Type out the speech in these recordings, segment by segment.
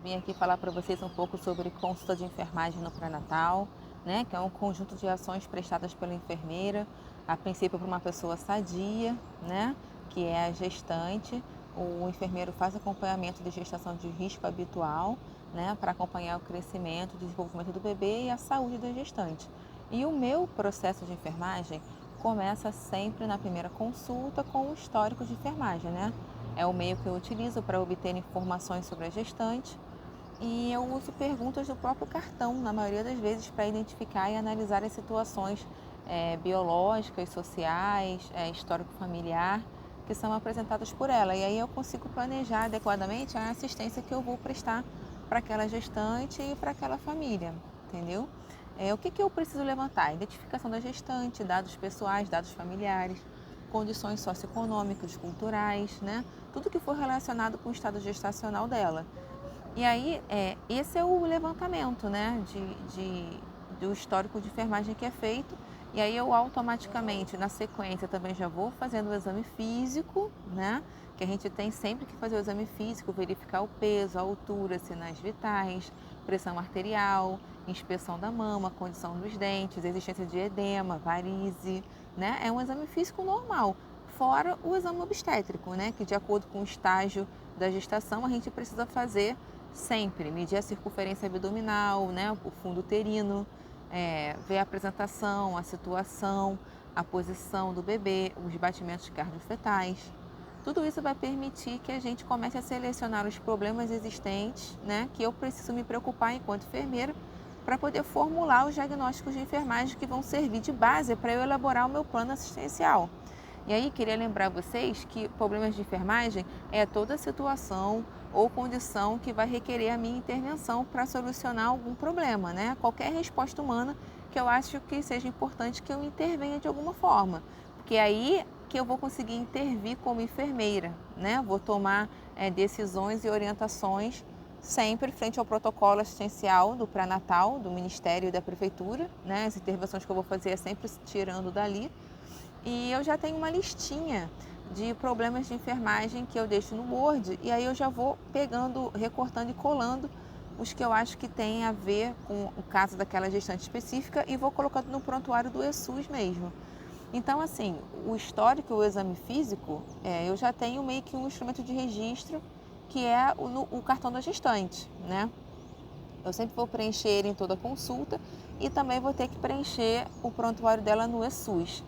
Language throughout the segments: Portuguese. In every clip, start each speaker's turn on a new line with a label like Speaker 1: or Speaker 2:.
Speaker 1: Vim aqui falar para vocês um pouco sobre consulta de enfermagem no pré-natal, né, que é um conjunto de ações prestadas pela enfermeira, a princípio para uma pessoa sadia, né, que é a gestante. O enfermeiro faz acompanhamento de gestação de risco habitual, né, para acompanhar o crescimento, o desenvolvimento do bebê e a saúde da gestante. E o meu processo de enfermagem começa sempre na primeira consulta com o histórico de enfermagem, né? É o meio que eu utilizo para obter informações sobre a gestante e eu uso perguntas do próprio cartão, na maioria das vezes, para identificar e analisar as situações biológicas, sociais, histórico familiar, que são apresentadas por ela. E aí eu consigo planejar adequadamente a assistência que eu vou prestar para aquela gestante e para aquela família, entendeu? O que eu preciso levantar? Identificação da gestante, dados pessoais, dados familiares, condições socioeconômicas, culturais, né? Tudo que for relacionado com o estado gestacional dela. E aí, esse é o levantamento, né, do histórico de enfermagem que é feito. E aí eu automaticamente, na sequência, também já vou fazendo o exame físico, né, que a gente tem sempre que fazer o exame físico, verificar o peso, a altura, sinais vitais, pressão arterial, inspeção da mama, condição dos dentes, existência de edema, varize, né, é um exame físico normal. Fora o exame obstétrico, né, que de acordo com o estágio da gestação, a gente precisa fazer sempre medir a circunferência abdominal, né, o fundo uterino, ver a apresentação, a situação, a posição do bebê, os batimentos cardiofetais. Tudo isso vai permitir que a gente comece a selecionar os problemas existentes, né, que eu preciso me preocupar enquanto enfermeira, para poder formular os diagnósticos de enfermagem que vão servir de base para eu elaborar o meu plano assistencial. E aí, queria lembrar vocês que problemas de enfermagem é toda situação ou condição que vai requerer a minha intervenção para solucionar algum problema, né? Qualquer resposta humana que eu acho que seja importante que eu intervenha de alguma forma, porque é aí que eu vou conseguir intervir como enfermeira, né? Vou tomar decisões e orientações sempre frente ao protocolo assistencial do pré-natal, do Ministério e da Prefeitura, né? As intervenções que eu vou fazer é sempre tirando dali. E eu já tenho uma listinha de problemas de enfermagem que eu deixo no Word e aí eu já vou pegando, recortando e colando os que eu acho que tem a ver com o caso daquela gestante específica e vou colocando no prontuário do ESUS mesmo. Então, assim, o histórico, o exame físico, eu já tenho meio que um instrumento de registro que é o cartão da gestante, né? Eu sempre vou preencher ele em toda consulta e também vou ter que preencher o prontuário dela no ESUS.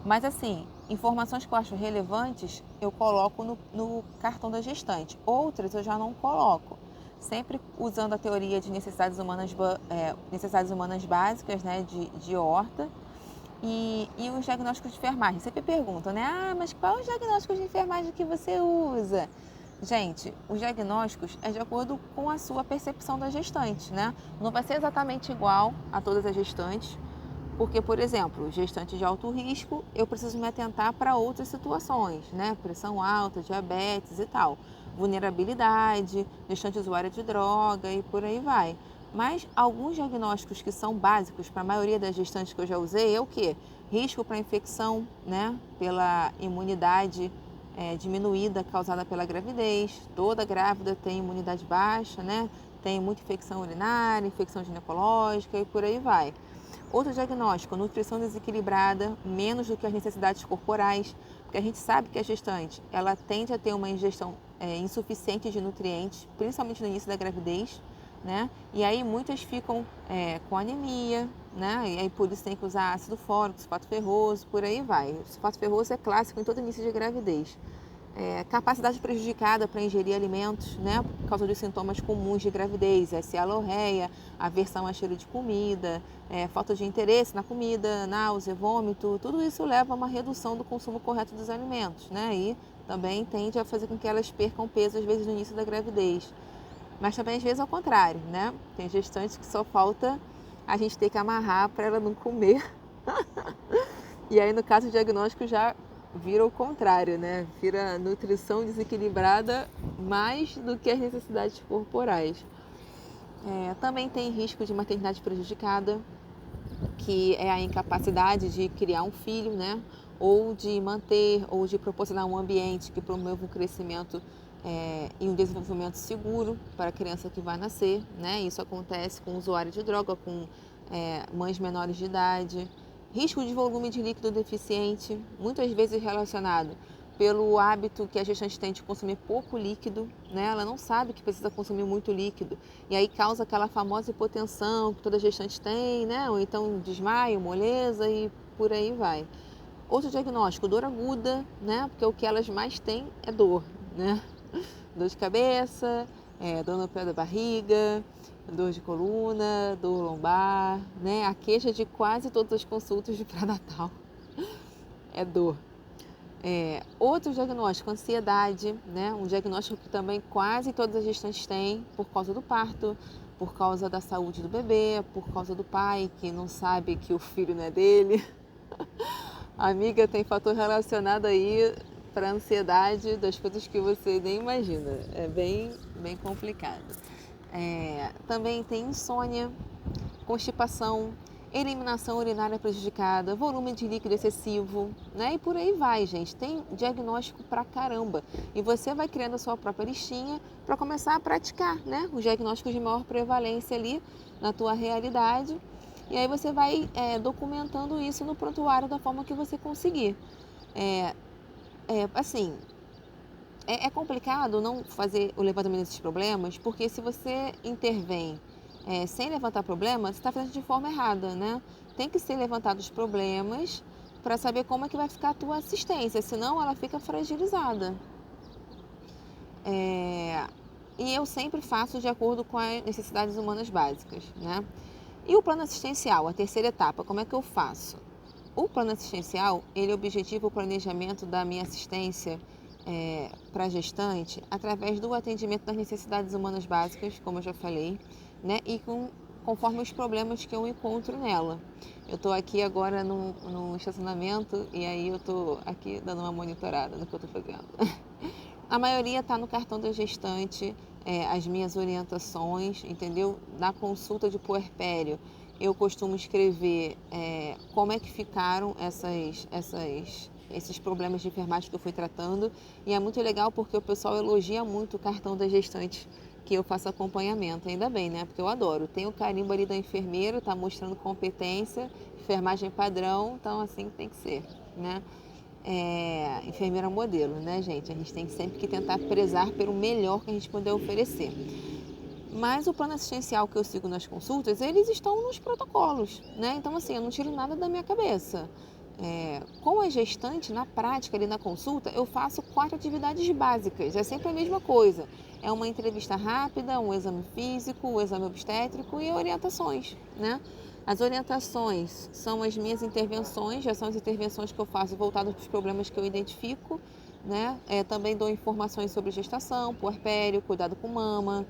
Speaker 1: Mas assim, informações que eu acho relevantes, eu coloco no cartão da gestante. Outras eu já não coloco. Sempre usando a teoria de necessidades humanas básicas, né, de horta. E os diagnósticos de enfermagem. Sempre perguntam, né? Ah, mas qual é o diagnóstico de enfermagem que você usa? Gente, os diagnósticos é de acordo com a sua percepção da gestante, né? Não vai ser exatamente igual a todas as gestantes, porque, por exemplo, gestante de alto risco, eu preciso me atentar para outras situações, né? Pressão alta, diabetes e tal. Vulnerabilidade, gestante usuária de droga e por aí vai. Mas alguns diagnósticos que são básicos para a maioria das gestantes que eu já usei é o quê? Risco para infecção, né? Pela imunidade diminuída causada pela gravidez. Toda grávida tem imunidade baixa, né? Tem muita infecção urinária, infecção ginecológica e por aí vai. Outro diagnóstico, nutrição desequilibrada, menos do que as necessidades corporais, porque a gente sabe que a gestante, ela tende a ter uma ingestão insuficiente de nutrientes, principalmente no início da gravidez, né? E aí muitas ficam com anemia, né? E aí por isso tem que usar ácido fólico, sulfato ferroso, por aí vai. O sulfato ferroso é clássico em todo início de gravidez. Capacidade prejudicada para ingerir alimentos, né, por causa dos sintomas comuns de gravidez, cialorreia, aversão a cheiro de comida, falta de interesse na comida, náusea, vômito, tudo isso leva a uma redução do consumo correto dos alimentos, né, e também tende a fazer com que elas percam peso às vezes no início da gravidez. Mas também às vezes ao contrário, né, tem gestantes que só falta a gente ter que amarrar para ela não comer. E aí no caso o diagnóstico já vira o contrário, né? Vira nutrição desequilibrada mais do que as necessidades corporais. Também tem risco de maternidade prejudicada, que é a incapacidade de criar um filho, né? Ou de manter, ou de proporcionar um ambiente que promova o crescimento e um desenvolvimento seguro para a criança que vai nascer, né? Isso acontece com usuário de droga, com mães menores de idade. Risco de volume de líquido deficiente, muitas vezes relacionado pelo hábito que a gestante tem de consumir pouco líquido, né? Ela não sabe que precisa consumir muito líquido e aí causa aquela famosa hipotensão que toda gestante tem, né? Ou então desmaio, moleza e por aí vai. Outro diagnóstico, dor aguda, né? Porque o que elas mais têm é dor, né? Dor de cabeça, dor no pé da barriga, dor de coluna, dor lombar, né? A queixa de quase todas as consultas de pré-natal é dor. Outro diagnóstico, ansiedade, né? Um diagnóstico que também quase todas as gestantes têm por causa do parto, por causa da saúde do bebê, por causa do pai que não sabe que o filho não é dele. Amiga, tem fator relacionado aí para ansiedade das coisas que você nem imagina. É bem complicado. Também tem insônia, constipação, eliminação urinária prejudicada, volume de líquido excessivo, né? E por aí vai, gente. Tem diagnóstico pra caramba. E você vai criando a sua própria listinha para começar a praticar, né? Os diagnósticos de maior prevalência ali na tua realidade. E aí você vai documentando isso no prontuário da forma que você conseguir. Assim, é complicado não fazer o levantamento desses problemas, porque se você intervém sem levantar problemas, você está fazendo de forma errada, né? Tem que ser levantados os problemas para saber como é que vai ficar a tua assistência, senão ela fica fragilizada. E eu sempre faço de acordo com as necessidades humanas básicas, né? E o plano assistencial, a terceira etapa, como é que eu faço? O plano assistencial, ele objetiva o planejamento da minha assistência para a gestante através do atendimento das necessidades humanas básicas, como eu já falei, né? E conforme os problemas que eu encontro nela. Eu estou aqui agora no estacionamento e aí eu estou aqui dando uma monitorada no que eu estou fazendo. A maioria está no cartão da gestante, as minhas orientações, entendeu? Na consulta de puerpério, eu costumo escrever como é que ficaram esses problemas de enfermagem que eu fui tratando. E é muito legal porque o pessoal elogia muito o cartão da gestante que eu faço acompanhamento. Ainda bem, né? Porque eu adoro. Tem o carimbo ali da enfermeira, tá mostrando competência, enfermagem padrão, então assim tem que ser, né? Enfermeira modelo, né, gente? A gente tem sempre que tentar prezar pelo melhor que a gente puder oferecer. Mas o plano assistencial que eu sigo nas consultas, eles estão nos protocolos, né? Então, assim, eu não tiro nada da minha cabeça. Com a gestante, na prática, ali na consulta, eu faço 4 atividades básicas. É sempre a mesma coisa. É uma entrevista rápida, um exame físico, um exame obstétrico e orientações, né? As orientações são as minhas intervenções, já são as intervenções que eu faço voltadas para os problemas que eu identifico, né? Também dou informações sobre gestação, puerpério, cuidado com mama,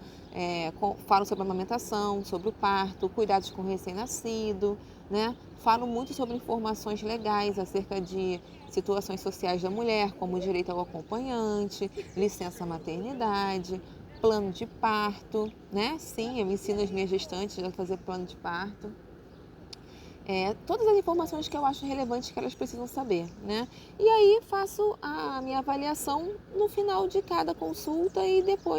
Speaker 1: falo sobre a amamentação, sobre o parto, cuidados com o recém-nascido, né? Falo muito sobre informações legais acerca de situações sociais da mulher, como direito ao acompanhante, licença maternidade, plano de parto, né? Sim, eu ensino as minhas gestantes a fazer plano de parto. Todas as informações que eu acho relevantes que elas precisam saber, né? E aí faço a minha avaliação no final de cada consulta e depois